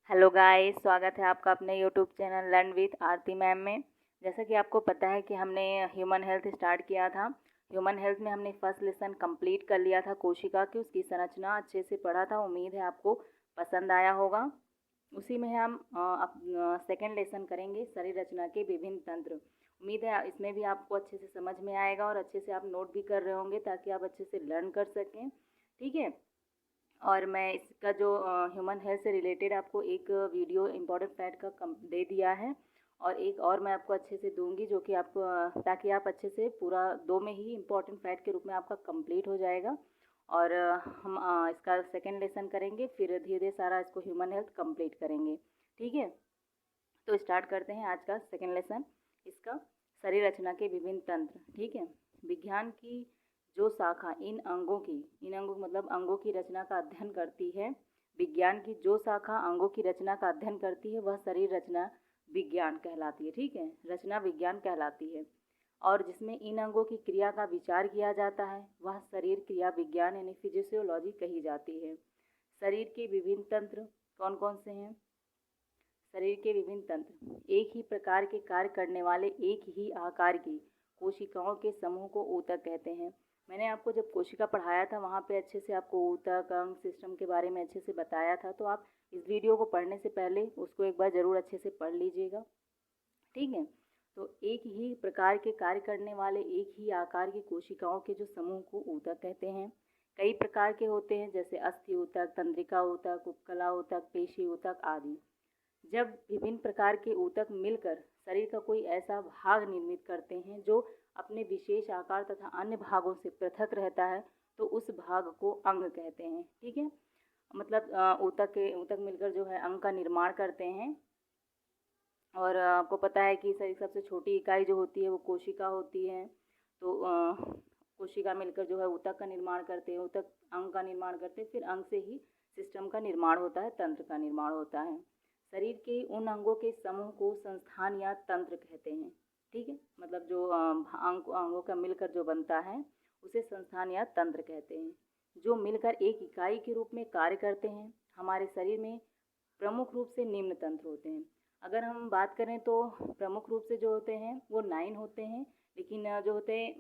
Hello guys, स्वागत है आपका अपने YouTube channel learn with Aarti ma'am में। जैसा कि आपको पता है कि हमने ह्यूमन हेल्थ स्टार्ट किया था। ह्यूमन हेल्थ में हमने फर्स्ट लेसन कंप्लीट कर लिया था कोशिका की, उसकी संरचना अच्छे से पढ़ा था। उम्मीद है आपको पसंद आया होगा। उसी में हम सेकेंड लेसन करेंगे शरीर रचना के विभिन्न तंत्र। उम्मीद है इसमें भी आपको अच्छे से समझ में आएगा और अच्छे से आप नोट भी कर रहे होंगे ताकि आप अच्छे से लर्न कर सकें। ठीक है। और मैं इसका जो ह्यूमन हेल्थ से रिलेटेड आपको एक वीडियो इम्पोर्टेंट फैक्ट का कम दे दिया है, और एक और मैं आपको अच्छे से दूंगी जो कि आपको ताकि आप अच्छे से पूरा दो में ही इम्पोर्टेंट फैक्ट के रूप में आपका कंप्लीट हो जाएगा। और हम इसका सेकेंड लेसन करेंगे, फिर धीरे धीरे सारा इसको ह्यूमन हेल्थ कंप्लीट करेंगे। ठीक है, तो स्टार्ट करते हैं आज का सेकेंड लेसन इसका, शरीर रचना के विभिन्न तंत्र। ठीक है। विज्ञान की जो शाखा इन अंगों मतलब अंगों की रचना का अध्ययन करती है, विज्ञान की जो शाखा अंगों की रचना का अध्ययन करती है वह शरीर रचना विज्ञान कहलाती है। ठीक है, रचना विज्ञान कहलाती है। और जिसमें इन अंगों की क्रिया का विचार किया जाता है वह शरीर क्रिया विज्ञान यानी फिजियोलॉजी कही जाती है। शरीर के विभिन्न तंत्र कौन कौन से हैं? शरीर के विभिन्न तंत्र एक ही प्रकार के कार्य करने वाले एक ही आकार की कोशिकाओं के समूह को ऊतक कहते हैं। मैंने आपको जब कोशिका पढ़ाया था वहाँ पे अच्छे से आपको ऊतक अंग सिस्टम के बारे में अच्छे से बताया था, तो आप इस वीडियो को पढ़ने से पहले उसको एक बार ज़रूर अच्छे से पढ़ लीजिएगा। ठीक है। तो एक ही प्रकार के कार्य करने वाले एक ही आकार की कोशिकाओं के जो समूह को ऊतक कहते हैं। कई प्रकार के होते हैं जैसे अस्थि ऊतक, तंत्रिका ऊतक, उपकला ऊतक, पेशी ऊतक आदि। जब विभिन्न प्रकार के ऊतक मिलकर शरीर का कोई ऐसा भाग निर्मित करते हैं जो अपने विशेष आकार तथा अन्य भागों से पृथक रहता है तो उस भाग को अंग कहते हैं। ठीक है, मतलब ऊतक मिलकर जो है अंग का निर्माण करते हैं। और आपको पता है कि शरीर सबसे छोटी इकाई जो होती है वो कोशिका होती है। तो कोशिका मिलकर जो है ऊतक का निर्माण करते हैं, ऊतक अंग का निर्माण करते हैं, फिर अंग से ही सिस्टम का निर्माण होता है, तंत्र का निर्माण होता है। शरीर के उन अंगों के समूह को संस्थान या तंत्र कहते हैं। ठीक है, मतलब जो अंगों का मिलकर जो बनता है उसे संस्थान या तंत्र कहते हैं, जो मिलकर एक इकाई के रूप में कार्य करते हैं। हमारे शरीर में प्रमुख रूप से निम्न तंत्र होते हैं। अगर हम बात करें तो प्रमुख रूप से जो होते हैं वो 9 होते हैं, लेकिन जो होते हैं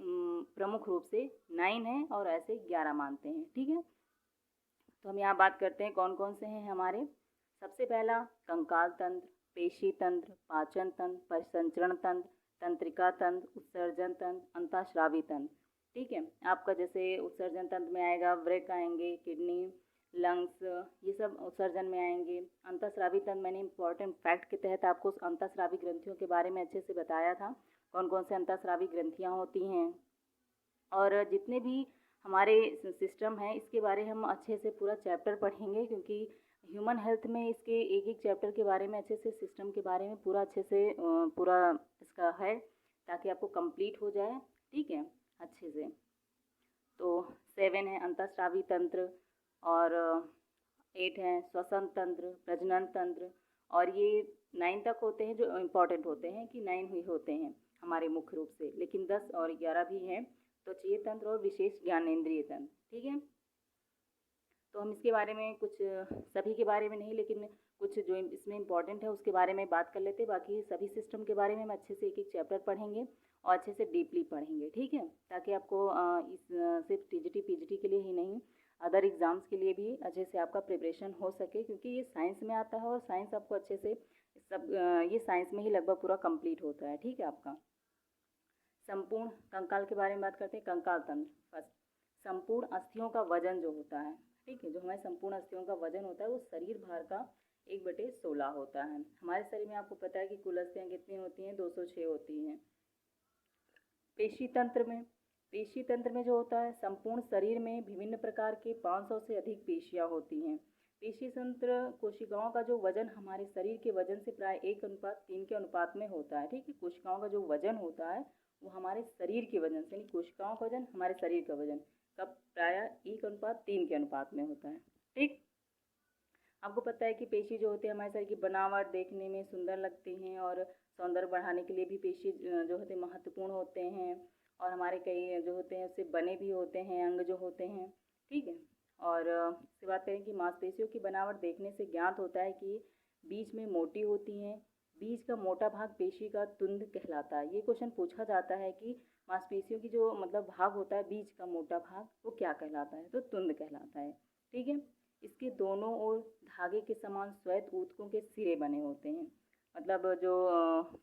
प्रमुख रूप से 9 हैं और ऐसे 11 मानते हैं। ठीक है, तो हम यहाँ बात करते हैं कौन कौन से हैं हमारे। सबसे पहला कंकाल तंत्र, पेशी तंत्र, पाचन तंत्र, परिसंचरण तंत्र, तंत्रिका तंत्र, उत्सर्जन तंत्र, अंतःस्रावी तंत्र। ठीक है, आपका जैसे उत्सर्जन तंत्र में आएगा वृक्क आएंगे, किडनी, लंग्स, ये सब उत्सर्जन में आएंगे। अंतःस्रावी तंत्र मैंने इंपॉर्टेंट फैक्ट के तहत आपको अंतःस्रावी ग्रंथियों के बारे में अच्छे से बताया था, कौन कौन से अंतःस्रावी ग्रंथियाँ होती हैं। और जितने भी हमारे सिस्टम है इसके बारे में हम अच्छे से पूरा चैप्टर पढ़ेंगे, क्योंकि ह्यूमन हेल्थ में इसके एक एक चैप्टर के बारे में अच्छे से सिस्टम के बारे में पूरा अच्छे से पूरा इसका है ताकि आपको कंप्लीट हो जाए। ठीक है, अच्छे से। तो 7 है अंतःस्रावी तंत्र, और 8 है श्वसन तंत्र, प्रजनन तंत्र, और ये 9 तक होते हैं जो इम्पोर्टेंट होते हैं कि 9 ही होते हैं हमारे मुख्य रूप से, लेकिन 10 और 11 भी हैं, त्वचीय तंत्र और विशेष ज्ञानेंद्रिय तंत्र। ठीक है, तो हम इसके बारे में कुछ सभी के बारे में नहीं लेकिन कुछ जो इसमें इम्पॉर्टेंट है उसके बारे में बात कर लेते हैं। बाकी सभी सिस्टम के बारे में हम अच्छे से एक एक चैप्टर पढ़ेंगे और अच्छे से डीपली पढ़ेंगे। ठीक है, ताकि आपको इस सिर्फ टीजीटी पीजीटी के लिए ही नहीं अदर एग्ज़ाम्स के लिए भी अच्छे से आपका प्रिपरेशन हो सके, क्योंकि ये साइंस में आता है और साइंस आपको अच्छे से सब ये साइंस में ही लगभग पूरा कंप्लीट होता है। ठीक है, आपका संपूर्ण कंकाल के बारे में बात करते हैं। कंकाल तंत्र फर्स्ट, संपूर्ण अस्थियों का वजन जो होता है, ठीक है, जो हमारे संपूर्ण अस्थियों का वजन होता है वो शरीर भार का 1/16 होता है। हमारे शरीर में आपको पता है कि कुल अस्थियाँ कितनी होती हैं? 206 होती हैं। पेशी तंत्र में जो होता है संपूर्ण शरीर में विभिन्न प्रकार के 500 से अधिक पेशियाँ होती हैं। पेशी तंत्र कोशिकाओं का जो वजन हमारे शरीर के वजन से प्राय 1:3 के अनुपात में होता है। ठीक है, कोशिकाओं का जो वजन होता है वो हमारे शरीर के वजन से, यानी कोशिकाओं का वजन हमारे शरीर का वजन का प्राय 1:3 के अनुपात में होता है। ठीक, आपको पता है कि पेशी जो होते हैं हमारे शरीर की बनावट देखने में सुंदर लगते हैं और सौंदर्य बढ़ाने के लिए भी पेशी जो होते हैं महत्वपूर्ण होते हैं, और हमारे कई जो होते हैं उससे बने भी होते हैं अंग जो होते हैं। ठीक है, और इससे बात करें कि मांसपेशियों की बनावट देखने से ज्ञात होता है कि बीच में मोटी होती हैं। बीच का मोटा भाग पेशी का तुंद कहलाता है। ये क्वेश्चन पूछा जाता है कि मांसपेशियों की जो मतलब भाग होता है बीच का मोटा भाग, वो क्या कहलाता है, तो तुंद कहलाता है। ठीक है। इसके दोनों ओर धागे के समान श्वेत ऊतकों के सिरे बने होते हैं। मतलब जो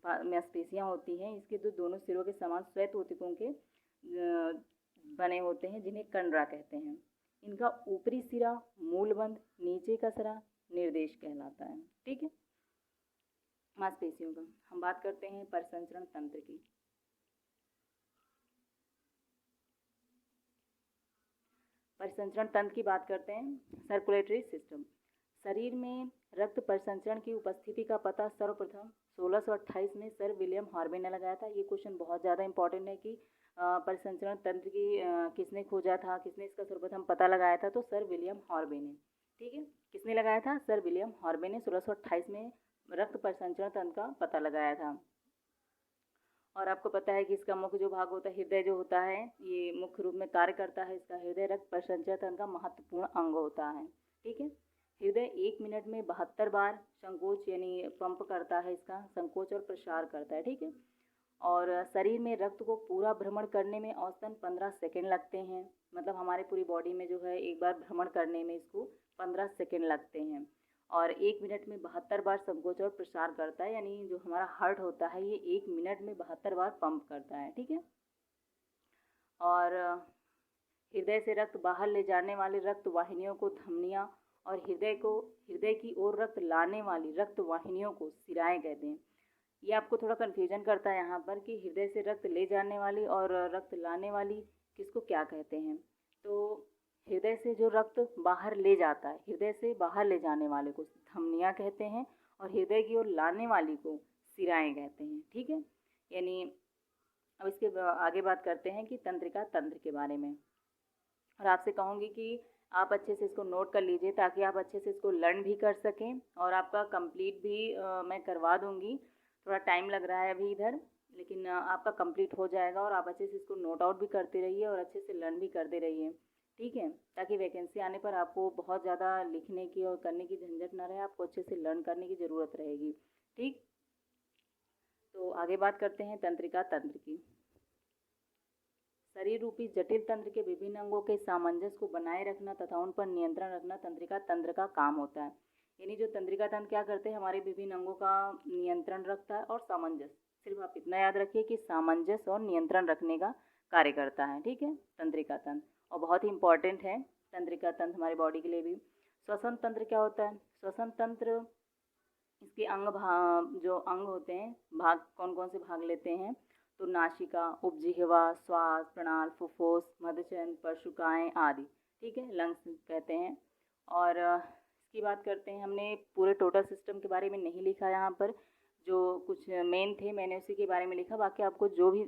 मांसपेशियाँ होती हैं, इसके जो दोनों सिरों के समान श्वेत ऊतकों के बने होते हैं, जिन्हें कंडरा कहते हैं। इनका ऊपरी सिरा मूलबंध, नीचे का सिरा निर्देश कहलाता है। ठीक है। मांसपेशियों का हम बात करते हैं परिसंचरण तंत्र की। परिसंचरण तंत्र की बात करते हैं। Circulatory system. शरीर में रक्त परिसंचरण की उपस्थिति का पता सर्वप्रथम 1628 में सर विलियम हार्वे ने लगाया था। ये क्वेश्चन बहुत ज़्यादा इंपॉर्टेंट है कि परिसंचरण तंत्र की किसने खोजा था, किसने इसका सर्वप्रथम पता लगाया था, तो सर विलियम हार्वे ने। ठीक है। किसने लगाया था? सर विलियम हार्वे ने 1628 में रक्त परिसंचरण तंत्र का पता लगाया था। और आपको पता है कि इसका मुख्य जो भाग होता है, हृदय जो होता है, ये मुख्य रूप में कार्य करता है। इसका हृदय रक्त परिसंचरण तंत्र का महत्वपूर्ण अंग होता है। ठीक है। हृदय 1 मिनट में 72 बार संकोच यानी पंप करता है, इसका संकोच और प्रसार करता है। ठीक है। और शरीर में रक्त को पूरा भ्रमण करने में औसतन 15 सेकेंड लगते हैं। मतलब हमारे पूरी बॉडी में जो है एक बार भ्रमण करने में इसको 15 सेकेंड लगते हैं। और 1 मिनट में 72 बार संकोच और प्रसार करता है, यानी जो हमारा हार्ट होता है ये 1 मिनट में 72 बार पंप करता है। ठीक है। और हृदय से रक्त बाहर ले जाने वाली रक्त वाहिनियों को धमनियाँ और हृदय की ओर रक्त लाने वाली रक्त वाहिनियों को सिराएं कहते हैं। ये आपको थोड़ा कन्फ्यूजन करता है यहाँ पर कि हृदय से रक्त ले जाने वाली और रक्त लाने वाली किसको क्या कहते हैं। तो हृदय से जो रक्त बाहर ले जाता है, हृदय से बाहर ले जाने वाले को धमनियाँ कहते हैं और हृदय की ओर लाने वाली को सिराएं कहते हैं। ठीक है। यानी अब इसके आगे बात करते हैं कि तंत्रिका तंत्र के बारे में। और आपसे कहूँगी कि आप अच्छे से इसको नोट कर लीजिए ताकि आप अच्छे से इसको लर्न भी कर सकें और आपका कंप्लीट भी मैं करवा दूँगी। थोड़ा टाइम लग रहा है अभी इधर, लेकिन आपका कंप्लीट हो जाएगा और आप अच्छे से इसको नोट आउट भी करते रहिए और अच्छे से लर्न भी करते रहिए। ठीक है। ताकि वैकेंसी आने पर आपको बहुत ज़्यादा लिखने की और करने की झंझट ना रहे, आपको अच्छे से लर्न करने की ज़रूरत रहेगी। ठीक। तो आगे बात करते हैं तंत्रिका तंत्र की। शरीर रूपी जटिल तंत्र के विभिन्न अंगों के सामंजस्य को बनाए रखना तथा उन पर नियंत्रण रखना तंत्रिका तंत्र का काम होता है। यानी जो तंत्रिका तंत्र क्या करते हैं, हमारे विभिन्न अंगों का नियंत्रण रखता है और सामंजस्य, सिर्फ आप इतना याद रखिए कि सामंजस्य और नियंत्रण रखने का कार्य करता है। ठीक है। तंत्रिका तंत्र और बहुत ही इंपॉर्टेंट है तंत्रिका तंत्र हमारी बॉडी के लिए भी। श्वसन तंत्र क्या होता है? श्वसन तंत्र इसके जो अंग होते हैं, भाग कौन कौन से भाग लेते हैं, तो नासिका, उपजिह्वा, श्वास प्रणाल, फुफ्फुस, मध्यचंद, परशुकाएँ आदि। ठीक है। लंग्स कहते हैं। और इसकी बात करते हैं, हमने पूरे टोटल सिस्टम के बारे में नहीं लिखा यहाँ पर, जो कुछ मेन थे मैंने उसी के बारे में लिखा। बाकी आपको जो भी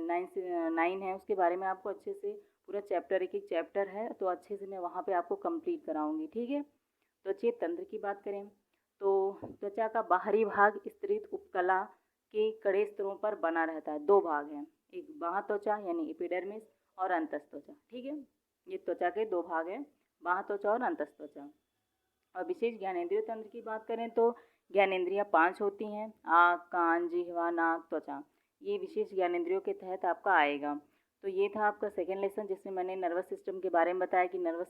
9 है उसके बारे में आपको अच्छे से पूरा चैप्टर, एक एक चैप्टर है तो अच्छे से मैं वहाँ पे आपको कंप्लीट कराऊंगी। ठीक है। तो चलिए तंत्र की बात करें तो त्वचा का बाहरी भाग स्तरित उपकला के कड़े स्तरों पर बना रहता है। 2 भाग हैं, एक बाह्य त्वचा यानी एपिडर्मिस और अंतस्थ त्वचा। ठीक है। ये त्वचा के 2 भाग हैं, बाह्य त्वचा और अंतस्थ त्वचा। और विशेष ज्ञानेंद्रिय तंत्र की बात करें तो ज्ञानेंद्रियाँ 5 होती हैं, आँख, कान, जिह्वा, नाक, त्वचा। ये विशेष ज्ञानेंद्रियों के तहत आपका आएगा। तो ये था आपका सेकेंड लेसन, जिसमें मैंने नर्वस सिस्टम के बारे में बताया कि नर्वस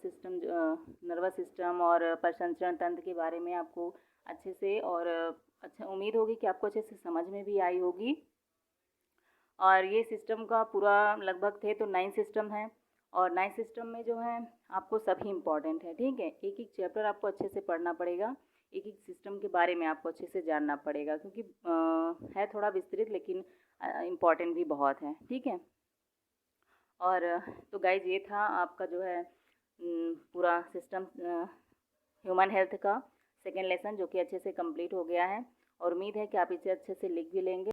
सिस्टम और परिसंचरण तंत्र के बारे में आपको अच्छे से, और अच्छा उम्मीद होगी कि आपको अच्छे से समझ में भी आई होगी। और ये सिस्टम का पूरा लगभग थे तो 9 सिस्टम हैं और 9 सिस्टम में जो है आपको सभी इम्पॉर्टेंट है। ठीक है। एक एक चैप्टर आपको अच्छे से पढ़ना पड़ेगा, एक एक सिस्टम के बारे में आपको अच्छे से जानना पड़ेगा, क्योंकि है थोड़ा विस्तृत लेकिन इम्पॉर्टेंट भी बहुत है। ठीक है। और तो गाइज ये था आपका जो है पूरा सिस्टम ह्यूमन हेल्थ का सेकेंड लेसन, जो कि अच्छे से कंप्लीट हो गया है और उम्मीद है कि आप इसे अच्छे से लिख भी लेंगे।